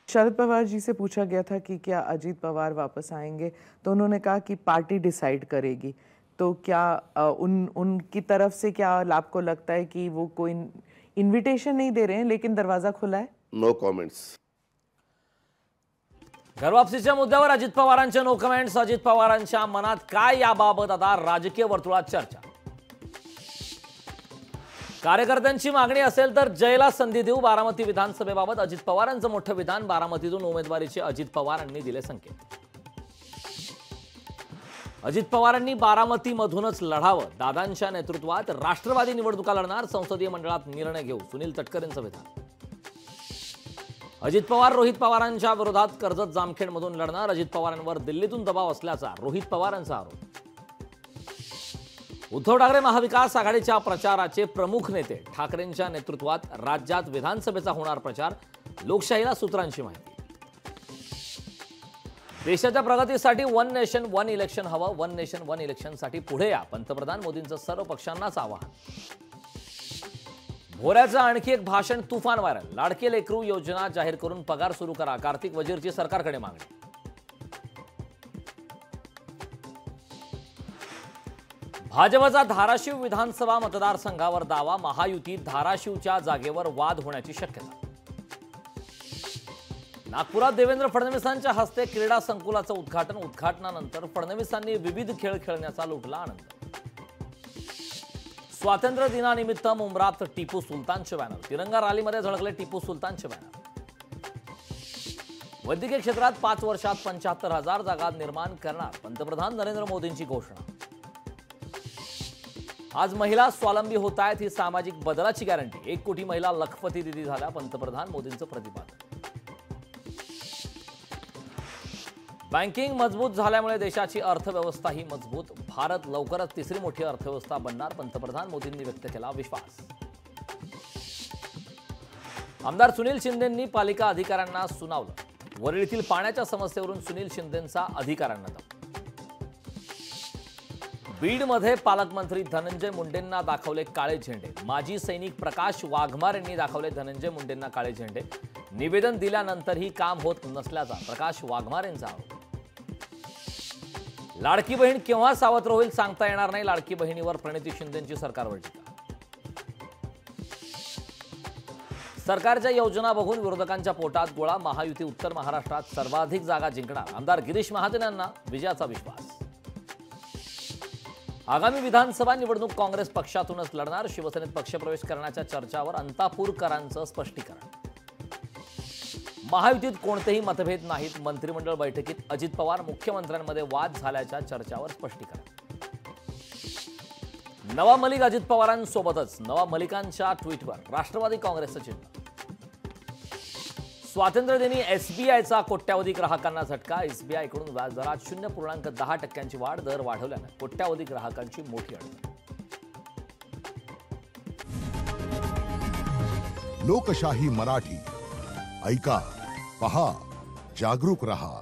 शरद पवार जी से पूछा गया था कि क्या अजीत पवार वापस आएंगे, तो उन्होंने कहा कि पार्टी डिसाइड करेगी। तो क्या उनकी तरफ से क्या आपको लगता है कि वो कोई इनविटेशन नहीं दे रहे हैं लेकिन दरवाजा खुला है? No comments. घरवापसीच्या मुद्द्यावर अजित पवारांचे नो कमेंट्स। अजित पवारांच्या मनात काय याबाबत आता राजकीय वर्तुळात चर्चा। कार्यकर्त्यांची मागणी असेल तर जयला संधी देऊ, बारामती विधानसभेबाबत अजित पवारांचं मोठं विधान। बारामतीतून उमेदवारीचे अजित पवारांनी दिले संकेत। अजित पवारांनी बारामतीमधूनच लढावं, दादांच्या नेतृत्वात राष्ट्रवादी निवडणुका लढणार, संसदीय मंडळात निर्णय घेऊ, सुनील तटकरेंचं विधान। अजित पवार रोहित पवारांच्या विरोधात कर्जत जामखेडमधून लढणार, अजित पवारांवर दिल्लीतून दबाव असल्याचा रोहित पवारांचा आरोप। उद्धव ठाकरे महाविकास आघाडीच्या प्रचाराचे प्रमुख नेते, ठाकरेंच्या नेतृत्वात राज्यात विधानसभेचा होणार प्रचार, लोकशाहीला सूत्रांची माहिती। देशाच्या प्रगतीसाठी वन नेशन वन इलेक्शन हवं, वन नेशन वन इलेक्शनसाठी पुढे या, पंतप्रधान मोदींचं सर्व पक्षांनाच आवाहन। भोऱ्याचं आणखी एक भाषण तुफान व्हायरल, लाडके लेकरू योजना जाहीर करून पगार सुरू करा, कार्तिक वजीरची सरकारकडे मागणी। भाजपचा धाराशिव विधानसभा मतदारसंघावर दावा, महायुतीत धाराशिवच्या जागेवर वाद होण्याची शक्यता। नागपुरात देवेंद्र फडणवीसांच्या हस्ते क्रीडा संकुलाचं उद्घाटन, उद्घाटनानंतर फडणवीसांनी विविध खेळ खेळण्याचा लुटला आनंद। स्वातंत्र्य दिनानिमित्त मुंब्रात टिपू सुलतानचे बॅनर, तिरंगा रॅलीमध्ये झळकले टिपू सुलतानचे बॅनर। वैद्यकीय क्षेत्रात 5 वर्षात 75,000 जागा निर्माण करणार, पंतप्रधान नरेंद्र मोदींची घोषणा। आज महिला स्वावलंबी होत आहेत, ही सामाजिक बदलाची गॅरंटी, 1 कोटी महिला लखपती दिदी झाल्या, पंतप्रधान मोदींचं प्रतिपादन। बँकिंग मजबूत झाल्यामुळे देशाची अर्थव्यवस्थाही मजबूत, भारत लवकरच तिसरी मोठी अर्थव्यवस्था बनणार, पंतप्रधान मोदींनी व्यक्त केला विश्वास। आमदार सुनील शिंदेंनी पालिका अधिकाऱ्यांना सुनावलं, वरळीतील पाण्याच्या समस्येवरून सुनील शिंदेंचा अधिकाऱ्यांना दम। बीडमध्ये पालकमंत्री धनंजय मुंडेंना दाखवले काळे झेंडे, माजी सैनिक प्रकाश वाघमार यांनी दाखवले धनंजय मुंडेंना काळे झेंडे, निवेदन दिल्यानंतरही काम होत नसल्याचा प्रकाश वाघमार यांचा आरोप। लाडकी बहीण केव्हा सावत्र होईल सांगता येणार नाही, लाडकी बहिणीवर प्रणिती शिंदेंची सरकारवर टीका। सरकारच्या योजना बघून विरोधकांच्या पोटात गोळा, महायुती उत्तर महाराष्ट्रात सर्वाधिक जागा जिंकणार, आमदार गिरीश महाजन यांना विजयाचा विश्वास। आगामी विधानसभा निवडणूक काँग्रेस पक्षातूनच लढणार, शिवसेनेत पक्षप्रवेश करण्याच्या चर्चावर अंतापूरकरांचं स्पष्टीकरण। महायुतीत कोणतेही मतभेद नाहीत, मंत्रिमंडळ बैठकीत अजित पवार मुख्यमंत्र्यांमध्ये वाद झाल्याच्या चर्चावर स्पष्टीकरण। नवाब मलिक अजित पवारांसोबतच, नवाब मलिकांच्या ट्विटवर राष्ट्रवादी काँग्रेसचं चिन्ह। स्वातंत्र्यदिनी एसबीआयचा कोट्यावधी ग्राहकांना झटका, एसबीआयकडून व्याजदरात 0.10% वाढ, दर वाढवल्याने कोट्यावधी ग्राहकांची मोठी अडचण। लोकशाही मराठी ऐका, पहा, जागरूक रहा।